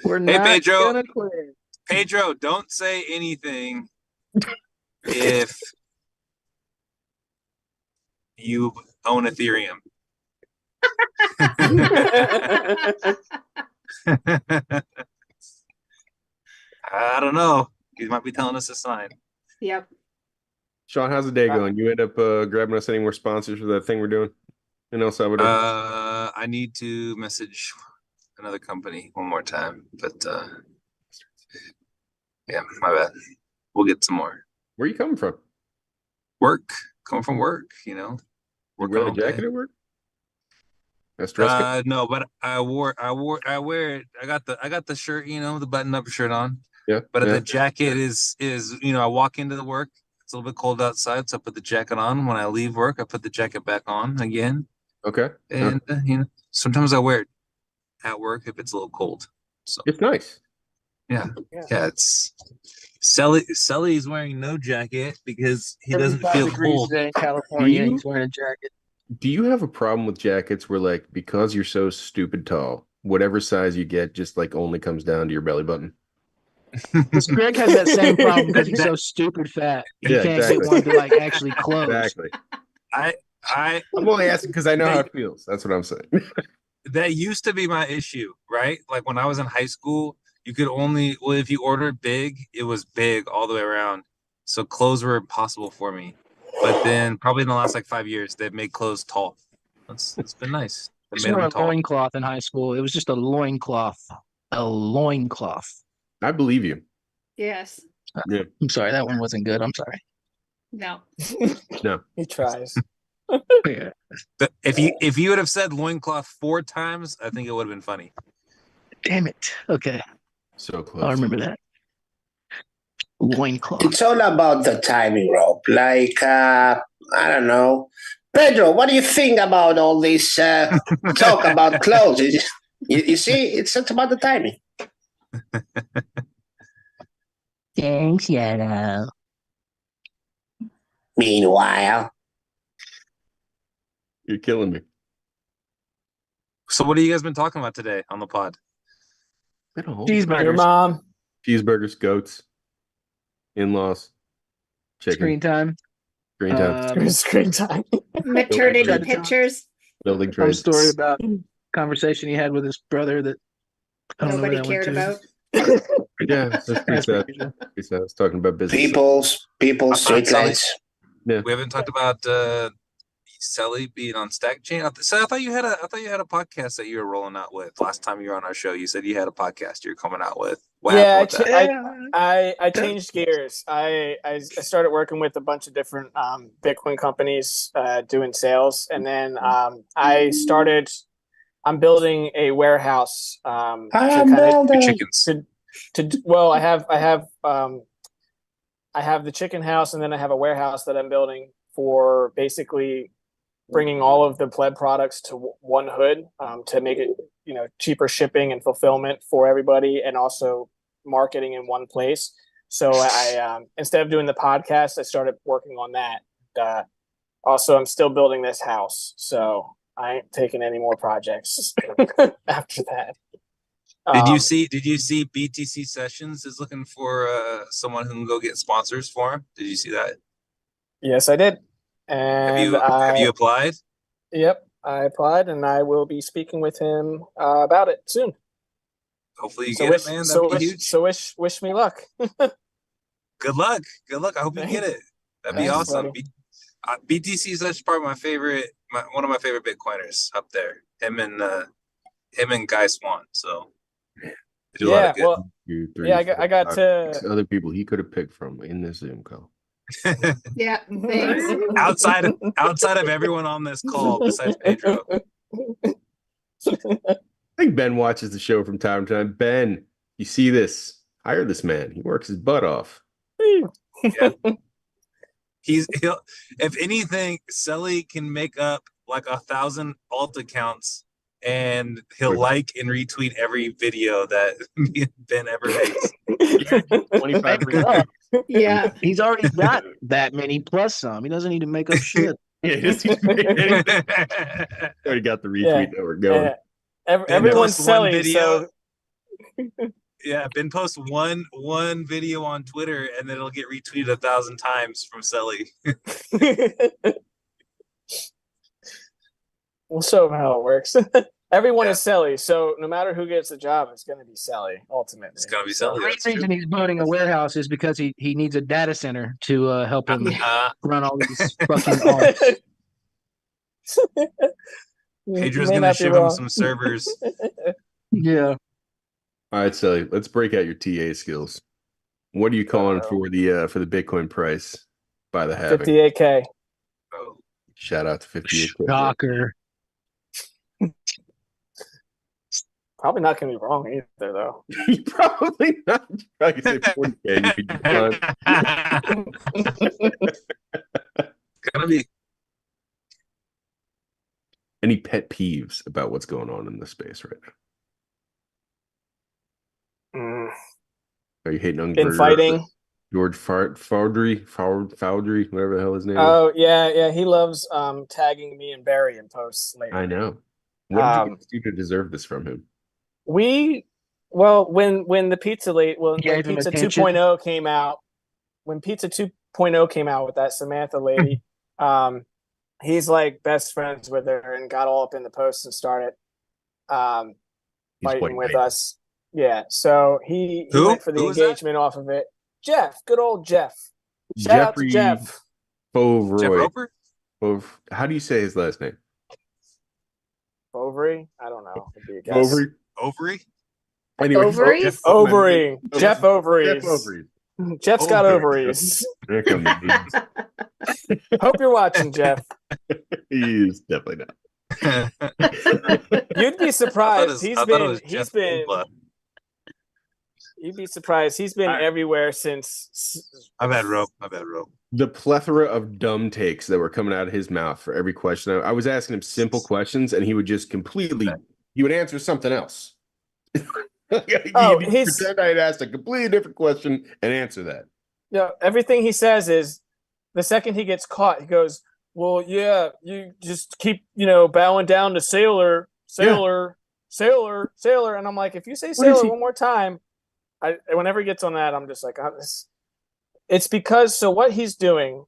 We're
Hey,
not
Pedro.
gonna quit.
Pedro, don't say anything if you own Ethereum. I don't know. He might be telling us a sign.
Yep.
Sean, how's the day going? You end up grabbing us any more sponsors for that thing we're doing in El Salvador?
I need to message another company one more time, but yeah, my bad. We'll get some more.
Where are you coming from?
Work, coming from work, you know.
You
Working
wear a
all day.
jacket at work? That's dress code?
No, but I wear it. I got the shirt, you know, the button-up shirt on.
Yeah.
But
yeah.
the jacket is I walk into the work. It's a little bit cold outside, so I put the jacket on. When I leave work, I put the jacket back on again.
Okay.
And sometimes I wear it at work if it's a little cold. So
It's nice.
yeah, it's Tselly's wearing no jacket because he doesn't
75
feel
degrees
cold.
today in California.
You-
He's wearing a jacket.
Do you have a problem with jackets where, like, because you're so stupid tall, whatever size you get just like only comes down to your belly button?
Because Greg has that same problem because he's so stupid fat. He
Yeah,
can't
exactly.
get one to like actually close.
Exactly.
I
I'm only asking because I know how it feels. That's what I'm saying.
that used to be my issue, right? Like when I was in high school, you could if you ordered big, it was big all the way around. So clothes were impossible for me. But then probably in the last like 5 years, they've made clothes tall. It's been nice.
I
They
just
made
wore
them
a
tall.
loincloth in high school. It was just a loincloth. A loincloth.
I believe you.
Yes.
I'm sorry, that one wasn't good. I'm sorry.
No.
No.
He tries.
Yeah.
If you would have said loincloth 4 times, I think it would have been funny.
Damn it. Okay.
So close.
I'll remember that. Loincloth.
It's all about the timing, Rob. Like, I don't know. Pedro, what do you think about all this talk about clothes? You see, it's about the timing.
Thanks, Yellow.
Meanwhile,
You're killing me.
So what have you guys been talking about today on the pod?
Been a whole
Your
Cheeseburgers.
mom.
cheeseburgers, goats, in-laws, chicken,
Screen time.
green time,
Screen time.
Maternity
Building
pictures.
building
Some
trades.
story about conversation he had with his brother that I don't know where
Nobody
that went
cared
to.
about.
Yeah, that's pretty
That's
sad.
pretty good.
Pretty sad. I was talking about business.
people,
Sorry.
streetlights.
We haven't talked about Tselly being on stackchain. I thought you had a podcast that you were rolling out with last time you were on our show. You said you had a podcast you're coming out with. What
Yeah,
happened with that?
I changed gears. I started working with a bunch of different Bitcoin companies doing sales, and then I'm building a warehouse to
I'm
kind of
building.
Chickens.
well, I have the chicken house, and then I have a warehouse that I'm building for basically bringing all of the pleb products to one hood to make it cheaper shipping and fulfillment for everybody, and also marketing in one place. So I instead of doing the podcast, I started working on that. Also, I'm still building this house, so I ain't taking any more projects after that.
Did you see BTC Sessions is looking for someone who can go get sponsors for him? Did you see that?
Yes, I did. And
have you applied?
Yep, I applied, and I will be speaking with him about it soon.
Hopefully you get it, man. That'd be huge.
So wish me luck.
Good luck. I hope you get it. That'd be
Thanks,
awesome.
buddy.
BTC is such part of my favorite, one of my favorite Bitcoiners up there. Him and Guy Swan. So they do a lot of good.
Well,
2, 3,
yeah, I
4,
got
5,
to
6 other people he could have picked from in this Zoom call.
Yeah, thanks.
outside of everyone on this call besides Pedro.
I think Ben watches the show from time to time. Ben, you see this? Hire this man. He works his butt off.
Yeah. He'll if anything, Tselly can make up like 1,000 alt accounts, and he'll like and retweet every video that me and Ben ever makes.
25
Yeah.
He's already got that many plus some. He doesn't need to make up shit.
Yeah, he doesn't make anything. Already got the retweet network going.
Everyone's
posts one
selling,
video.
so
Yeah, Ben posts one video on Twitter, and then it'll get retweeted 1,000 times from Tselly.
we'll show him how it works. Everyone is Tselly, so no matter who gets the job, it's going to be Tselly ultimately.
It's gonna be
So-
Tselly.
The
That's
reason
true.
he's building a warehouse is because he needs a data center to help him run all these fucking alts.
Pedro's
You may
gonna
not be
ship him
wrong.
some servers.
Yeah.
All right, Sally, let's break out your TA skills. What are you calling for the Bitcoin price by the halving?
58K.
Oh,
Shout out to 58.
Shocker.
Probably not going to be wrong either, though.
You probably not. You probably say 40K. You could do fine.
gonna be.
Any pet peeves about what's going on in this space right now? Are you hating on
Infighting.
George Foudry, whatever the hell his name is?
Oh, yeah. He loves tagging me and Barry in posts lately.
I know. What did you do to deserve this from him?
When the Pizza when
Gave him
Pizza
attention.
2.0 came out, when Pizza 2.0 came out with that Samantha lady, he's like best friends with her and got all up in the posts and started fighting with us. Yeah, so he went for the
Who was that?
engagement off of it. Jeff, good old Jeff. Shout out to Jeff.
Bovroy.
Roper?
How do you say his last name?
Bovary? I don't know. It'd be a guess.
Bovary.
Ovary?
Anyway,
Ovaries?
Ovary. Jeff
Jeff
Ovaries.
Ovaries.
Jeff's got
Ovary.
ovaries.
There come the memes.
Hope you're watching, Jeff.
He is definitely not.
You'd be surprised. You'd be surprised. He's been everywhere since.
My bad, Rope.
The plethora of dumb takes that were coming out of his mouth for every question. I was asking him simple questions, and he would just completely he would answer something else.
Oh,
He'd
he's
pretend I had asked a completely different question and answer that.
everything he says is the second he gets caught, he goes, "Well, yeah, you just keep bowing down to sailor, sailor, sailor, sailor," and I'm like, if you say sailor one more time, whenever he gets on that, I'm just like, it's because what he's doing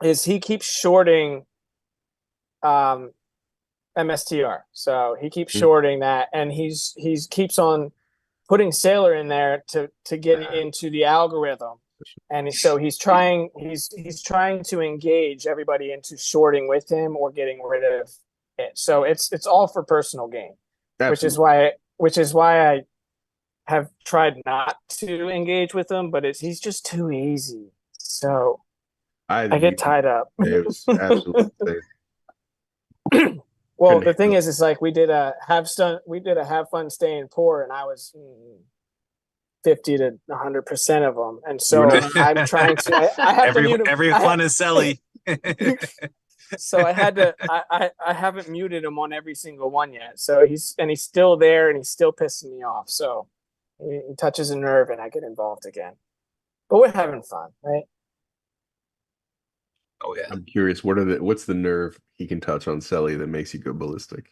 is he keeps shorting MSTR. So he keeps shorting that, and he's keeps on putting sailor in there to get into the algorithm. And so he's trying to engage everybody into shorting with him or getting rid of it. So it's all for personal gain.
Absolutely.
which is why I have tried not to engage with him, but he's just too easy. So I get tied up.
It was absolutely
Well, the thing is like we did a have fun staying poor, and I was 50 to 100% of them, and so I'm trying to. I have to mute him.
Every fun is Tselly.
So I had to. I haven't muted him on every single one yet. So he's still there, and he's still pissing me off. So he touches a nerve, and I get involved again. But we're having fun, right?
Oh yeah.
I'm curious. What's the nerve he can touch on Tselly that makes you go ballistic?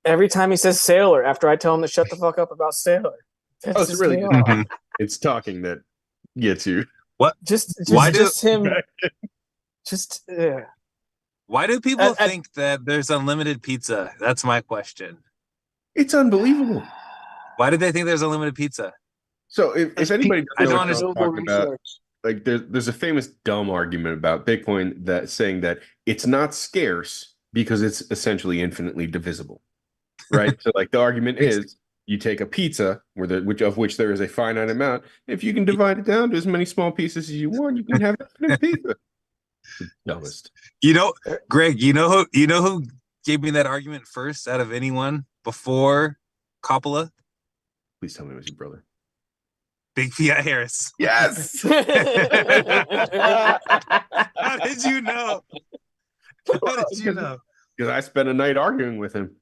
Every time he says sailor, after I tell him to shut the fuck up about sailor.
Oh, it's really it's talking that gets you.
What?
Why
do people think that there's unlimited pizza? That's my question.
It's unbelievable.
Why do they think there's unlimited pizza?
So if anybody doesn't know what I'm talking about, like there's a famous dumb argument about Bitcoin saying that it's not scarce because it's essentially infinitely divisible, right? So like the argument is you take a pizza of which there is a finite amount. If you can divide it down to as many small pieces as you want, you can have infinite pizza. The dumbest.
Greg, you know who gave me that argument first out of anyone before Coppola?
Please tell me it was your brother.
Big P.I. Harris.
Yes.
How did you know? How did you know?
Because I spent a night arguing with him.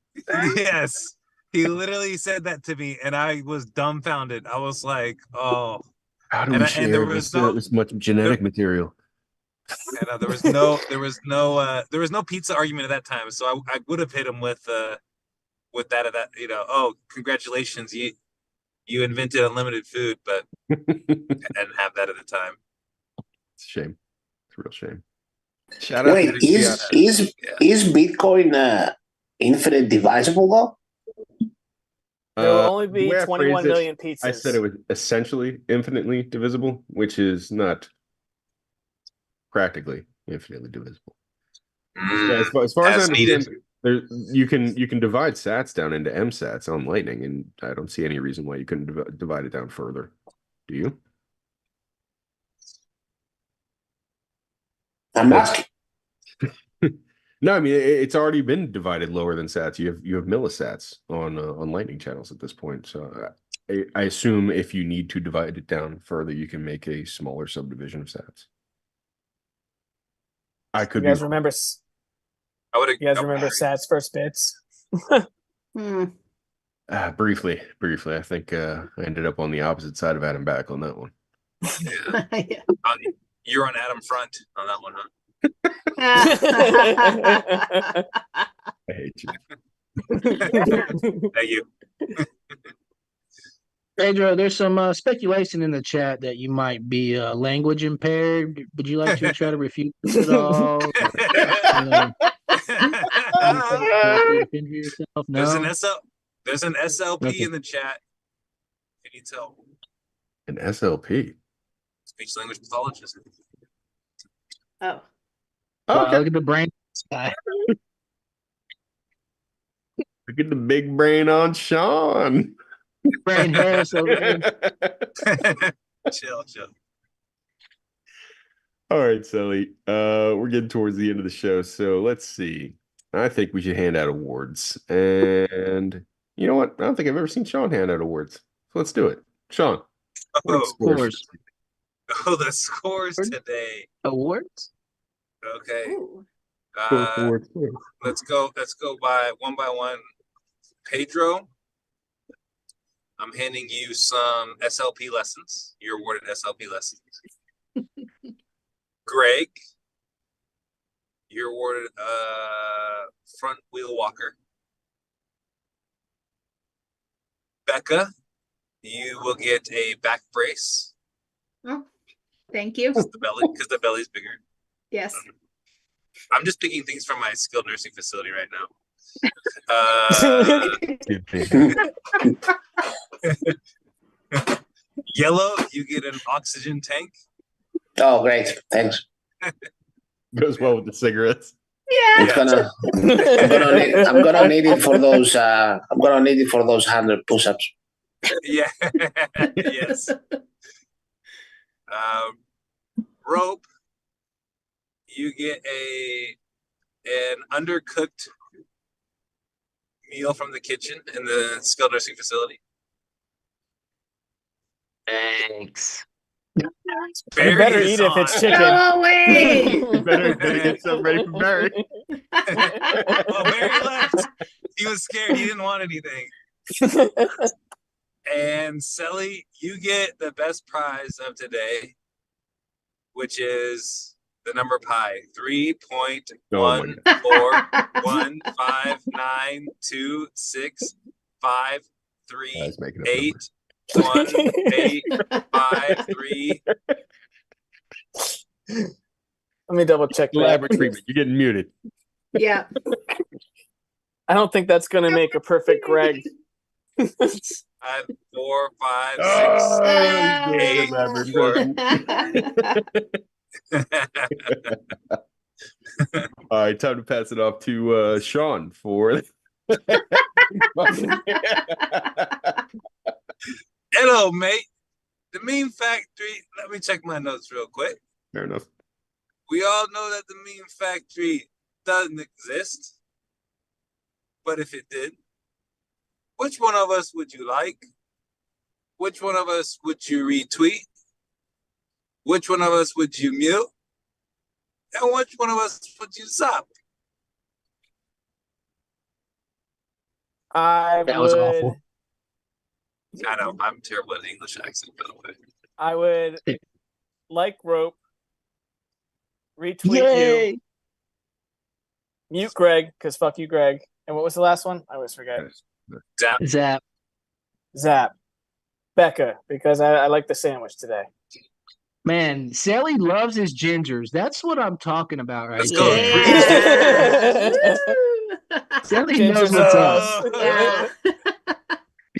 Yes. He literally said that to me, and I was dumbfounded. I was like, "Oh,
how do we share this much genetic material?"
And there was no pizza argument at that time, so I would have hit him with that. Oh, congratulations, you invented unlimited food, but I didn't have that at the time.
It's a shame. It's a real shame. Shout out.
Wait, is Bitcoin infinite divisible though?
There will only be 21 million pizzas.
I said it was essentially infinitely divisible, which is not practically infinitely divisible. As far as I understand, you can divide sats down into msats on Lightning, and I don't see any reason why you couldn't divide it down further. Do you?
I'm asking.
No, I mean it's already been divided lower than sats. You have millisats on Lightning channels at this point. So I assume if you need to divide it down further, you can make a smaller subdivision of sats. I could.
You guys remember? You guys remember Sat's first bits?
Briefly. I think I ended up on the opposite side of Adam back on that one.
Yeah. You're on Adam front on that one, huh?
I hate you.
Thank you.
Pedro, there's some speculation in the chat that you might be language impaired. Would you like to try to refute this at all? Defend yourself? No?
There's an SLP in the chat. Can you tell?
An SLP?
Speech language pathologist.
Oh.
Okay.
Look at the brain.
Look at the big brain on Sean.
Brain Harris over there.
Chill.
All right, Tselly. We're getting towards the end of the show, so let's see. I think we should hand out awards. And you know what? I don't think I've ever seen Sean hand out awards. So let's do it. Sean.
The scores today.
Awards?
Okay.
Ooh.
Let's go by one. Pedro, I'm handing you some SLP lessons. You're awarded SLP lessons. Greg, you're awarded a front wheel walker. Becca, you will get a back brace.
Oh, thank you.
Because the belly's bigger.
Yes.
I'm just picking things from my skilled nursing facility right now. Yellow, you get an oxygen tank.
Oh, great. Thanks.
Goes well with the cigarettes.
Yeah.
I'm gonna need it for those. I'm gonna need it for those 100 push-ups.
Yeah. Yes. Rope, you get an undercooked meal from the kitchen in the skilled nursing facility.
Thanks.
You better eat if it's chicken.
No way.
You better get something ready for Barry.
Oh, Barry left. He was scared. He didn't want anything. And Tselly, you get the best prize of today, which is the number pi. 3.141592653 1 8 5 3.
Let me double check that.
Elaborate treatment. You're getting muted.
Yeah.
I don't think that's going to make a perfect Greg.
5 4 5 6 8
All right, time to pass it off to Sean for.
Hello, mate. The Meme Factory. Let me check my notes real quick.
Fair enough.
We all know that the Meme Factory doesn't exist. But if it did, which one of us would you like? Which one of us would you retweet? Which one of us would you mute? And which one of us would you stop?
That
was awful.
I know, I'm terrible at English accent, by the way.
I would like Rope, retweet
Yay!
you, mute Greg, because fuck you, Greg. And what was the last one? I always forget.
Zap.
Zap. Becca, because I like the sandwich today.
Man, Tselly loves his gingers. That's what I'm talking about right
Let's go.
there. Tselly knows
Gingers
what's
are
up.
us.
Yeah.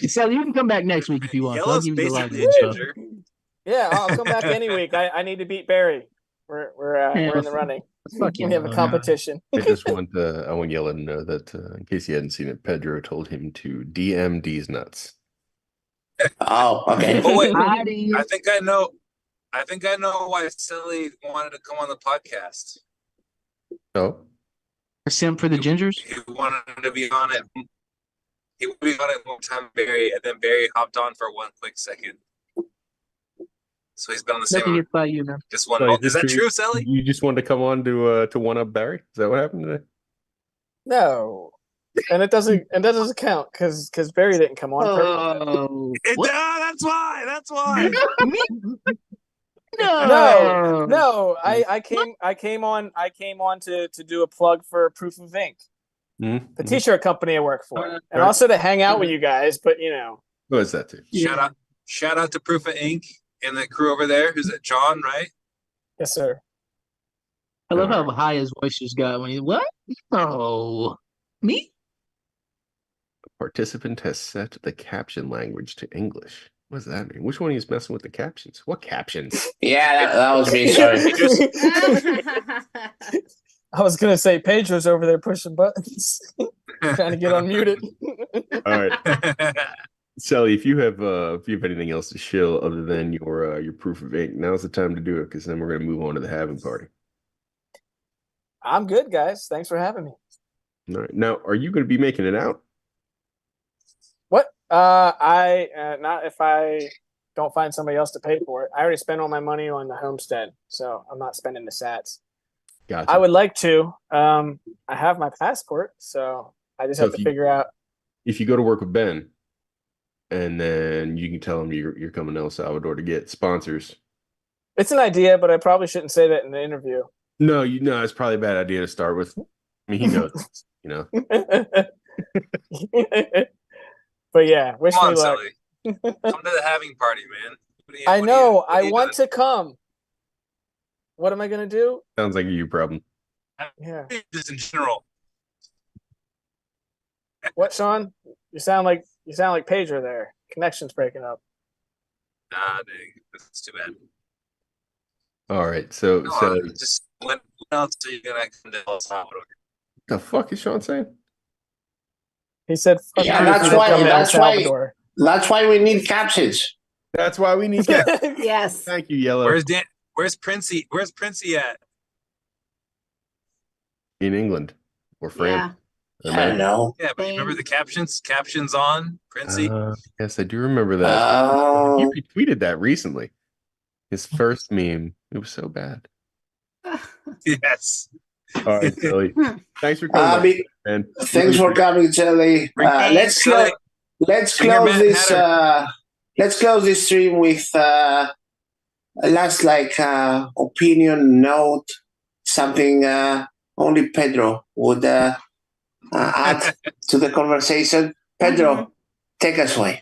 Tselly, you can come back next week if you want. I'll
Yellow's
give you the live
basically a
info.
ginger.
Yeah, I'll come back any week. I need to beat Barry. We're in the running.
Fuck
We have a competition.
I just want I want Yella to know that in case you hadn't seen it, Pedro told him to DM D's nuts.
Oh, okay.
Oh wait,
Howdy.
I think I know why Silly wanted to come on the podcast.
Oh,
A simp for the gingers?
He wanted to be on it. He would be on it one time, Barry, and then Barry hopped on for one quick second. So he's been on the
Nothing
same.
gets by you, man.
Just one.
So
Is that true, Sally?
You just wanted to come on to one up Barry? Is that what happened today?
No. And it doesn't count because Barry didn't come on.
Oh, what?
That's why. That's why.
No. I came on to do a plug for Proof of Ink, the t-shirt company I work for, and also to hang out with you guys. But
What is that too?
Shout out to Proof of Ink and the crew over there. Who's it? John, right?
Yes, sir.
I love how high his voice just got when he what? Oh, me?
The participant has set the caption language to English. What does that mean? Which one of you is messing with the captions? What captions?
Yeah, that was me. Sorry.
I was gonna say Pedro's over there pushing buttons, trying to get unmuted.
All right, Sally, if you have anything else to shill other than your Proof of Ink, now's the time to do it because then we're gonna move on to the having party.
I'm good, guys. Thanks for having me.
All right, now are you going to be making it out?
What? I not if I don't find somebody else to pay for it. I already spent all my money on the homestead, so I'm not spending the sats.
Gotcha.
I would like to. I have my passport, so I just
So
have to figure out.
If you go to work with Ben, and then you can tell him you're coming to El Salvador to get sponsors.
It's an idea, but I probably shouldn't say that in the interview.
No, it's probably a bad idea to start with. I mean, he knows,
But yeah, wish
Come
me
on,
luck.
Tselly. Come to the having party, man.
I know. I want to come. What am I gonna do?
Sounds like a you problem.
Yeah.
Just in general.
What, Sean? You sound like Pedro there. Connection's breaking up.
Nah, dang. That's too bad.
All right, so
Just when else are you gonna come to El Salvador?
the fuck is Sean saying?
He said, "Fuck
Yeah,
you if
that's
you don't
why-
come to El
that's why-
Salvador."
That's why we need captions.
That's why we need that.
Yes.
Thank you, Yellow.
Where's Princey? Where's Princey at?
In England or France.
Yeah.
I don't know.
Yeah, but you remember the captions? Captions on Princey?
Yes, I do remember that.
Oh.
He retweeted that recently. His first meme. It was so bad.
Yes.
All right, Tselly. Thanks for
I
coming,
mean,
man.
thanks for coming, Tselly. Let's
Tselly.
let's
Bring your
close
Mad
this.
Hatter.
Let's close this stream with a last opinion note, something only Pedro would add to the conversation. Pedro, take us away.